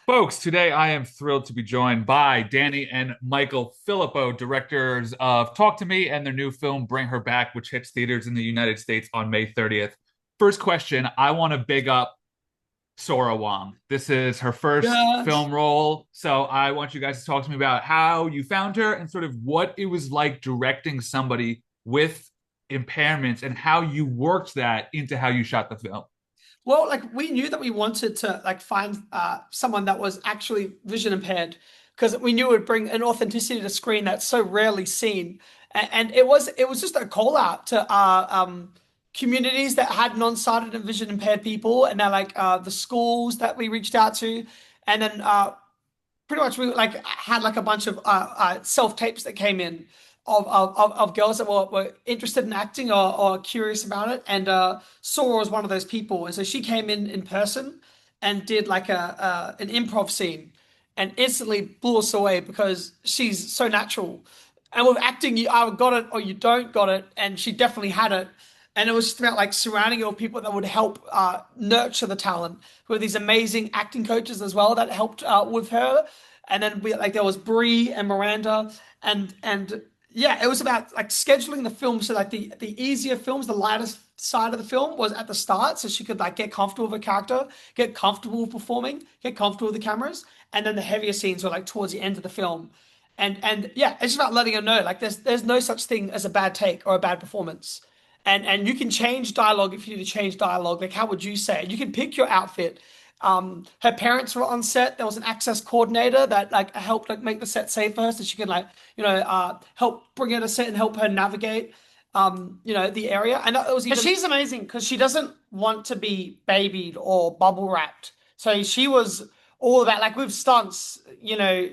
Folks, today I am thrilled to be joined by Danny and Michael Philippou, directors of Talk to Me and their new film Bring Her Back, which hits theaters in the United States on May 30th. First question, I want to big up Sora Wong. This is her first Yes. film role, so I want you guys to talk to me about how you found her and sort of what it was like directing somebody with impairments and how you worked that into how you shot the film. Well, like we knew that we wanted to like find someone that was actually vision impaired because we knew it would bring an authenticity to screen that's so rarely seen. And it was just a call out to our communities that had non-sighted and vision impaired people, and they're like the schools that we reached out to, and then pretty much we like had like a bunch of self tapes that came in of girls that were interested in acting or curious about it, and Sora was one of those people, and so she came in person and did like an improv scene, and instantly blew us away because she's so natural. And with acting, you either got it or you don't got it, and she definitely had it. And it was just about like surrounding her with people that would help nurture the talent. With these amazing acting coaches as well that helped with her. And then we like there was Bree and Miranda, and yeah, it was about like scheduling the film so like the easier films, the lightest side of the film was at the start, so she could like get comfortable with her character, get comfortable with performing, get comfortable with the cameras, and then the heavier scenes were like towards the end of the film. And yeah, it's just about letting her know like there's no such thing as a bad take or a bad performance. And you can change dialogue if you need to change dialogue. Like how would you say it? You can pick your outfit. Her parents were on set. There was an access coordinator that like helped like make the set safe for her, so she could like help bring her to set and help her navigate the area. And it was Because even she's amazing because she doesn't want to be babied or bubble wrapped. So she was all about like with stunts,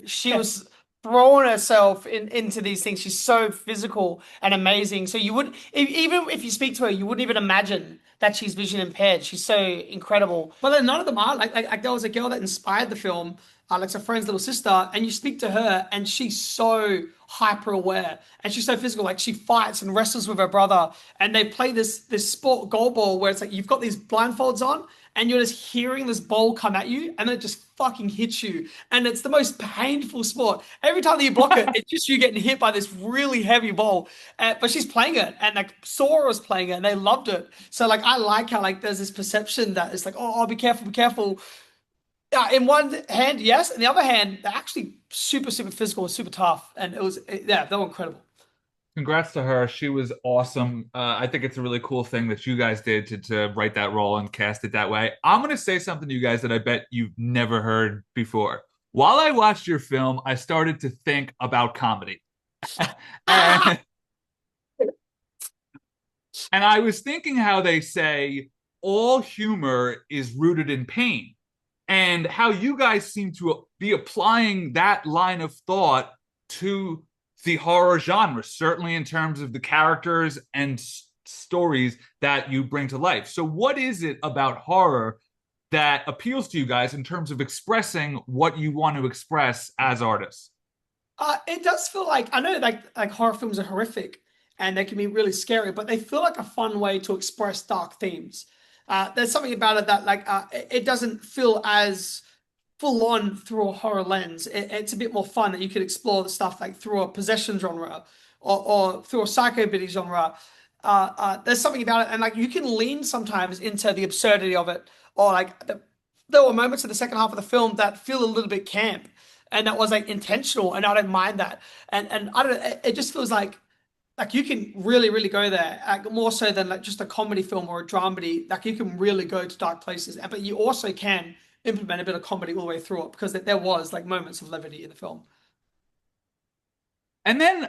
she yeah. was throwing herself into these things. She's so physical and amazing. So you would even if you speak to her, you wouldn't even imagine that she's vision impaired. She's so incredible. But then none of them are like there was a girl that inspired the film, like a friend's little sister, and you speak to her, and she's so hyper aware, and she's so physical. Like she fights and wrestles with her brother, and they play this sport goalball where it's like you've got these blindfolds on, and you're just hearing this ball come at you, and then it just fucking hits you, and it's the most painful sport. Every time that you block it, it's just you getting hit by this really heavy ball. But she's playing it, and like Sora was playing it, and they loved it. So like I like how like there's this perception that it's like, oh, be careful, be careful. In one hand, yes, in the other hand, they're actually super, super physical and super tough, and yeah, they were incredible. Congrats to her. She was awesome. I think it's a really cool thing that you guys did to write that role and cast it that way. I'm going to say something to you guys that I bet you've never heard before. While I watched your film, I started to think about comedy. and, and I was thinking how they say all humor is rooted in pain, and how you guys seem to be applying that line of thought to the horror genre, certainly in terms of the characters and stories that you bring to life. So, what is it about horror that appeals to you guys in terms of expressing what you want to express as artists? It does feel like I know like horror films are horrific and they can be really scary, but they feel like a fun way to express dark themes. There's something about it that like it doesn't feel as full on through a horror lens. It's a bit more fun that you could explore the stuff like through a possession genre or through a psychobilly genre. There's something about it, and like you can lean sometimes into the absurdity of it, or like there were moments in the second half of the film that feel a little bit camp, and that was like intentional, and I don't mind that. And I don't. It just feels like you can really really go there, like more so than like just a comedy film or a dramedy. Like you can really go to dark places, but you also can implement a bit of comedy all the way through it because there was like moments of levity in the film. And then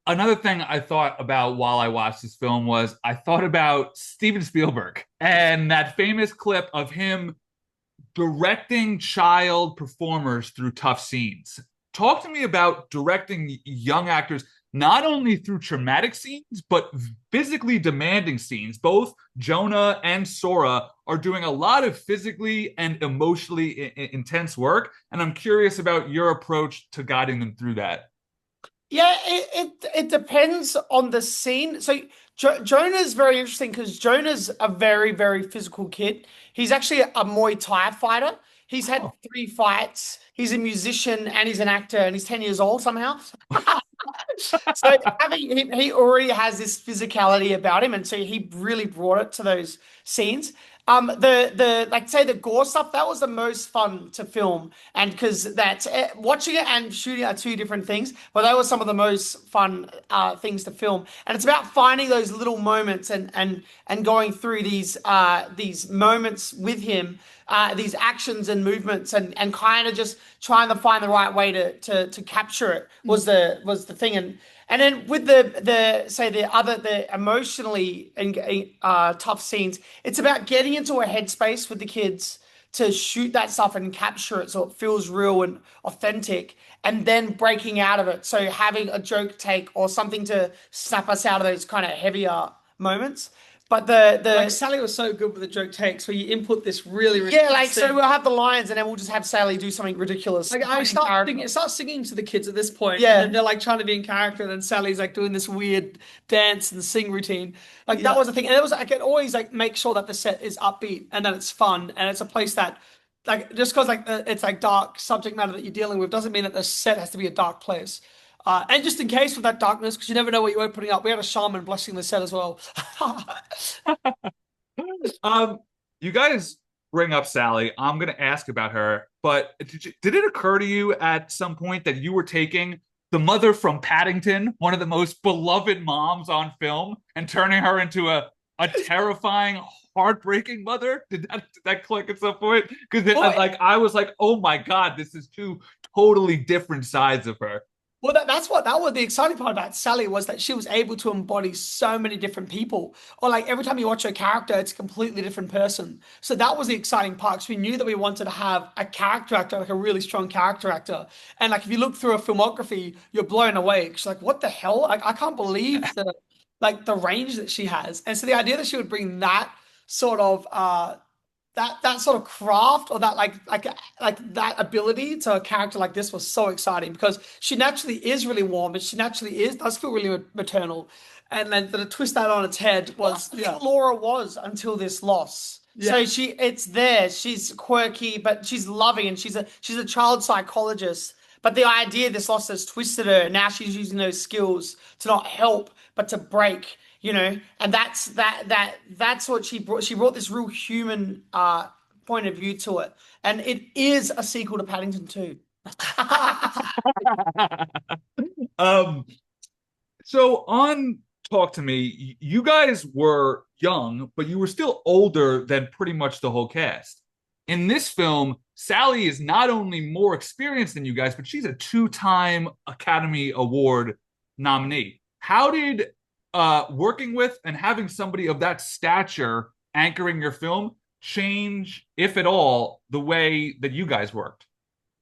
another thing I thought about while I watched this film was I thought about Steven Spielberg and that famous clip of him directing child performers through tough scenes. Talk to me about directing young actors not only through traumatic scenes but physically demanding scenes. Both Jonah and Sora are doing a lot of physically and emotionally intense work, and I'm curious about your approach to guiding them through that. Yeah, it depends on the scene. So Jonah's very interesting because Jonah's a very, very physical kid. He's actually a Muay Thai fighter. He's had Oh. 3 fights. He's a musician and he's an actor and he's 10 years old somehow. So he already has this physicality about him, and so he really brought it to those scenes. The like say the gore stuff, that was the most fun to film, and because that's watching it and shooting are 2 different things, but that was some of the most fun things to film. And it's about finding those little moments and going through these moments with him, these actions and movements, and kind of just trying to find the right way to capture it was the thing. And then with the emotionally tough scenes, it's about getting into a headspace with the kids to shoot that stuff and capture it so it feels real and authentic, and then breaking out of it. So having a joke take or something to snap us out of those kind of heavier moments. But Like Sally was so good with the joke takes where you input this really yeah, like thing. so we'll have the lines and then we'll just have Sally do something ridiculous. Like I in start character. singing to the kids at this point, Yeah. and then they're like trying to be in character, and then Sally's like doing this weird dance and sing routine. Like that was the thing, and it was I can always like make sure that the set is upbeat and that it's fun, and it's a place that like just because like it's like dark subject matter that you're dealing with doesn't mean that the set has to be a dark place. And just in case with that darkness, because you never know what you're opening up, we had a shaman blessing the set as well. You guys bring up Sally. I'm gonna ask about her, but did it occur to you at some point that you were taking the mother from Paddington, one of the most beloved moms on film, and turning her into a terrifying, heartbreaking mother? Did that click at some point? Because like I was like, oh my God, this is 2 totally different sides of her. Well, that was the exciting part about Sally, was that she was able to embody so many different people. Or like every time you watch her character, it's a completely different person. So that was the exciting part, because we knew that we wanted to have a character actor, like a really strong character actor. And like if you look through her filmography, you're blown away. She's like, what the hell? Like I can't believe the range that she has. And so the idea that she would bring that sort of that sort of craft, or that like that ability to a character like this was so exciting, because she naturally is really warm, and she naturally does feel really maternal, and then to twist that on its head was Laura was until this loss. So it's there. She's quirky, but she's loving, and she's a child psychologist. But the idea this loss has twisted her. Now she's using those skills to not help, but to break. And that's what she brought. She brought this real human point of view to it, and it is a sequel to Paddington 2. So on Talk to Me, you guys were young, but you were still older than pretty much the whole cast. In this film, Sally is not only more experienced than you guys, but she's a 2-time Academy Award nominee. How did working with and having somebody of that stature anchoring your film change, if at all, the way that you guys worked?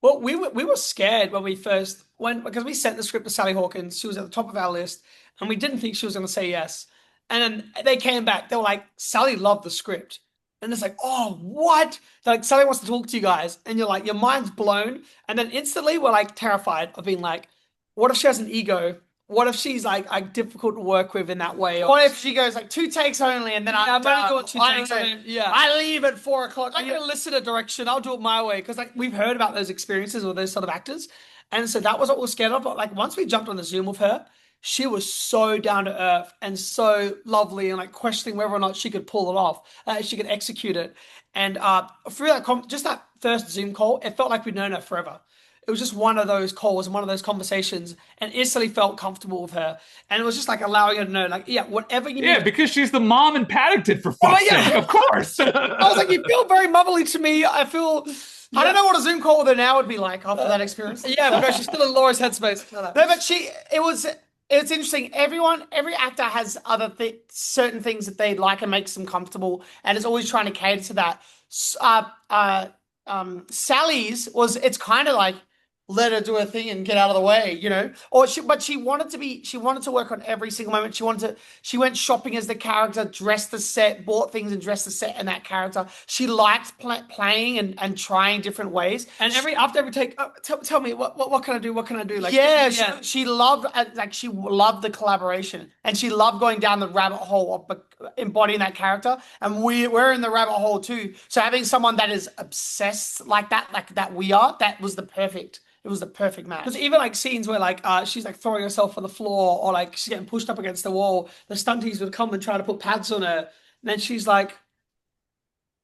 Well, we were scared when we first went, because we sent the script to Sally Hawkins. She was at the top of our list, and we didn't think she was going to say yes. And then they came back. They were like, Sally loved the script. And it's like, oh, what? They're like, Sally wants to talk to you guys. And you're like, your mind's blown. And then instantly we're like terrified of being like, what if she has an ego? What if she's like difficult to work with in that way? What if she goes like 2 takes only, and then I'm only doing 2 takes only. Yeah, I leave at 4 o'clock. I'm gonna listen to direction. I'll do it my way, because like we've heard about those experiences with those sort of actors, and so that was what we were scared of. But like once we jumped on the Zoom with her, she was so down to earth and so lovely, and like questioning whether or not she could pull it off, she could execute it. And through that just that first Zoom call, it felt like we'd known her forever. It was just one of those calls and one of those conversations, and instantly felt comfortable with her. And it was just like allowing her to know, like, yeah, whatever you need. Yeah, because she's the mom in Paddington, for fuck's sake, of course. I was like, you feel very motherly to me. I feel. I don't know what a Zoom call with her now would be like after that experience. Yeah, because she's still in Laura's headspace. No, but it's interesting. Every actor has certain things that they like and makes them comfortable, and is always trying to cater to that. Sally's it's kind of like let her do her thing and get out of the way, you know. But she wanted to work on every single moment. She went shopping as the character, dressed the set, bought things and dressed the set in that character. She liked playing and trying different ways. And after every take, tell me what can I do? What can I do? Like, yeah, she loved, like, she loved the collaboration, and she loved going down the rabbit hole of embodying that character. And we're in the rabbit hole too. So having someone that is obsessed like that we are, it was the perfect match. Because even like scenes where like she's like throwing herself on the floor, or like she's getting pushed up against the wall, the stunties would come and try to put pads on her. And then she's like,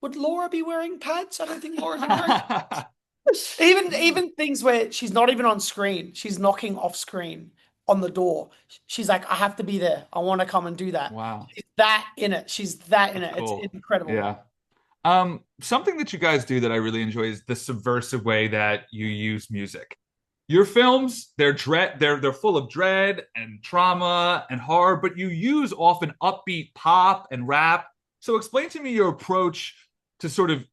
would Laura be wearing pads? I don't think Laura would be wearing pads. Even things where she's not even on screen, she's knocking off screen on the door. She's like, I have to be there. I want to come and do that. Wow. She's that in it. She's that in it. Cool. It's incredible. Yeah. Something that you guys do that I really enjoy is the subversive way that you use music. Your films, they're full of dread and trauma and horror, but you use often upbeat pop and rap. So explain to me your approach to sort of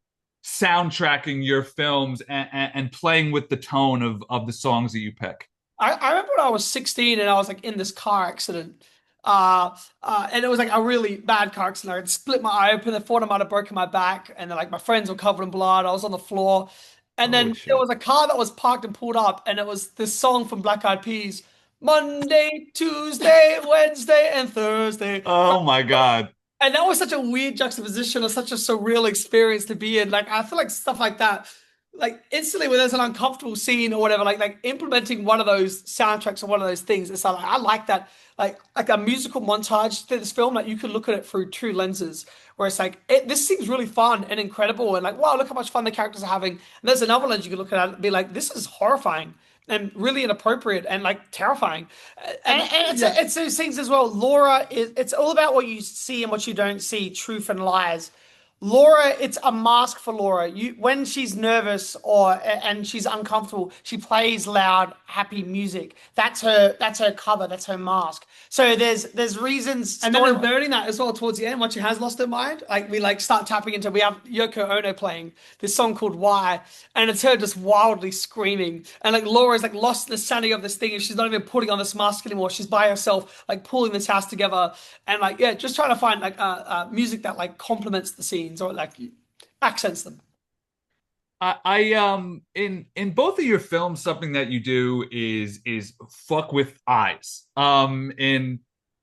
soundtracking your films and playing with the tone of the songs that you pick. I remember when I was 16 and I was like in this car accident. And it was like a really bad car accident. I had split my eye open. I thought I might have broken my back, and then like my friends were covered in blood. I was on the floor, and then there was a car that was parked and pulled up, and it was this song from Black Eyed Peas: Monday, Tuesday, Wednesday, and Thursday. Oh my God. And that was such a weird juxtaposition or such a surreal experience to be in. Like, I feel like stuff like that, like instantly when there's an uncomfortable scene or whatever, like implementing one of those soundtracks or one of those things, it's like, I like that. Like a musical montage to this film, like you could look at it through two lenses, where it's like, this seems really fun and incredible, and like, wow, look how much fun the characters are having. And there's another lens you could look at it and be like, this is horrifying and really inappropriate and like terrifying. And it's those things as well. Laura it's all about what you see and what you don't see, truth and lies. Laura, it's a mask for Laura. When she's nervous and she's uncomfortable, she plays loud, happy music. That's her cover, that's her mask. So there's reasons. And then learning that as well towards the end, once she has lost her mind, like we like start tapping into, we have Yoko Ono playing this song called Why, and it's her just wildly screaming. And like Laura's like lost the sanity of this thing, and she's not even putting on this mask anymore. She's by herself, like pulling this house together, and like, yeah, just trying to find like music that like complements the scenes or like accents them. In both of your films, something that you do is fuck with eyes. In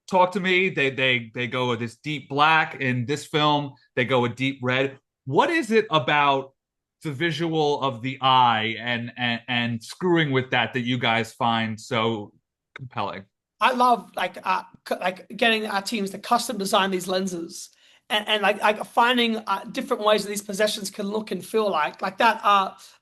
Talk to Me, they go with this deep black. In this film, they go with deep red. What is it about the visual of the eye and screwing with that you guys find so compelling? I love like getting our teams to custom design these lenses. And like finding different ways that these possessions can look and feel like that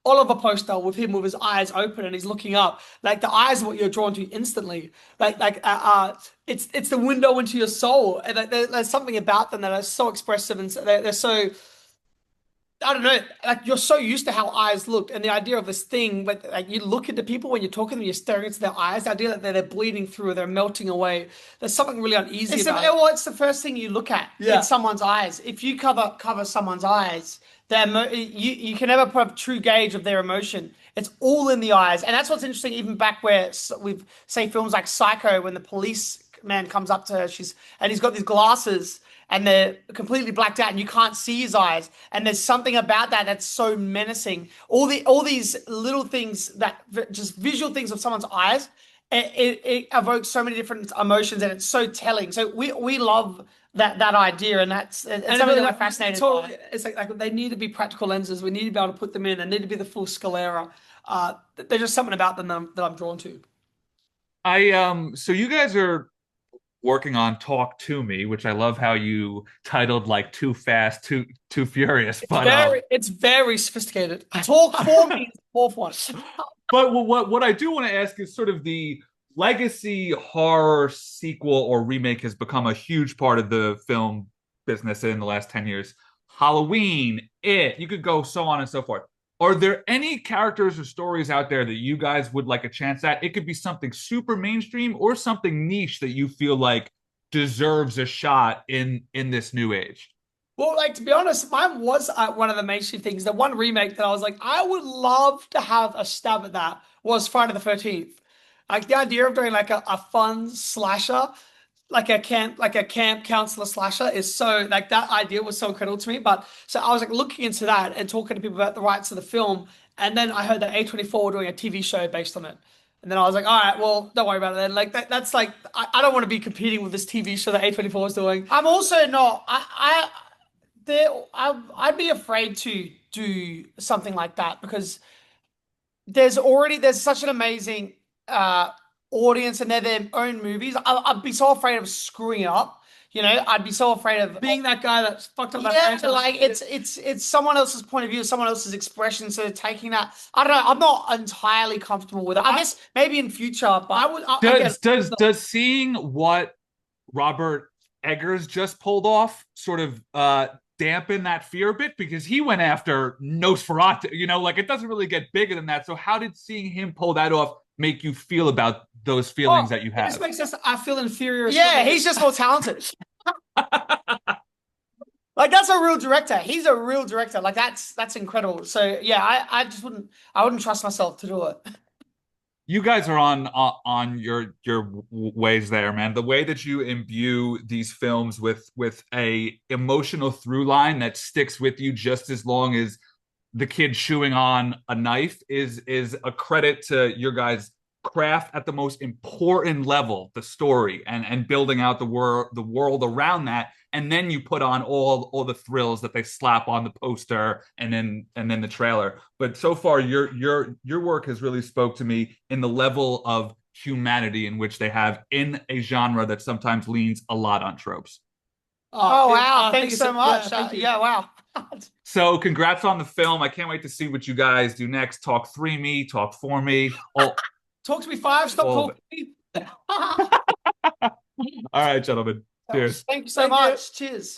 Oliver poster with him with his eyes open and he's looking up, like the eyes are what you're drawn to instantly, it's the window into your soul, and like, there's something about them that are so expressive, and they're so, I don't know, like you're so used to how eyes look, and the idea of this thing, but like you look into people when you're talking to them, you're staring into their eyes, the idea that they're bleeding through, they're melting away. There's something really uneasy about it. Well, it's the first thing you look at in someone's eyes. If you cover someone's eyes, you can never put a true gauge of their emotion. It's all in the eyes, and that's what's interesting. Even back where we've say films like Psycho, when the policeman comes up to her, and he's got these glasses, and they're completely blacked out and you can't see his eyes. And there's something about that that's so menacing. All these little things, that just visual things of someone's eyes, it evokes so many different emotions, and it's so telling. So we love that idea, and it's something that we're fascinated by. It's like they need to be practical lenses. We need to be able to put them in. They need to be the full sclera. There's just something about them that I'm drawn to. So you guys are working on Talk to Me, which I love how you titled like Too Fast, Too Furious. It's very sophisticated. Talk for Me is the fourth one. But what I do want to ask is sort of the legacy horror sequel or remake has become a huge part of the film business in the last 10 years. Halloween, you could go so on and so forth. Are there any characters or stories out there that you guys would like a chance at? It could be something super mainstream or something niche that you feel like deserves a shot in this new age. Well, like to be honest, mine was one of the mainstream things. The one remake that I was like, I would love to have a stab at that was Friday the 13th. Like the idea of doing like a fun slasher, like a camp counselor slasher is so like that idea was so incredible to me. But so I was like looking into that and talking to people about the rights of the film, and then I heard that A24 were doing a TV show based on it. And then I was like, all right, well, don't worry about it then. Like that's like I don't want to be competing with this TV show that A24 is doing. I'm also not. I'd be afraid to do something like that because there's such an amazing audience and they're their own movies. I'd be so afraid of screwing it up. You know, I'd be so afraid of Being that guy that's fucked up that yeah, franchise. like it's someone else's point of view, someone else's expression. So taking that, I don't know. I'm not entirely comfortable with it. I guess maybe in future, but I would Does seeing what Robert Eggers just pulled off sort of dampen that fear a bit? Because he went after Nosferatu, you know, like it doesn't really get bigger than that. So how did seeing him pull that off make you feel about those feelings that you have? It just makes us I feel inferior. yeah, he's just more talented. Like that's a real director. He's a real director. Like that's incredible. So yeah, I just wouldn't trust myself to do it. You guys are on your ways there, man. The way that you imbue these films with a emotional through line that sticks with you just as long as the kid chewing on a knife is a credit to your guys' craft at the most important level, the story and building out the world around that. And then you put on all the thrills that they slap on the poster and then the trailer. But so far, your work has really spoke to me in the level of humanity in which they have in a genre that sometimes leans a lot on tropes. Oh wow! Thanks so much. Yeah, wow. So congrats on the film. I can't wait to see what you guys do next. Talk 3Me, talk 4Me. Talk to me 5, stop talking to me. All right, gentlemen. Cheers. Thank you so much. Cheers.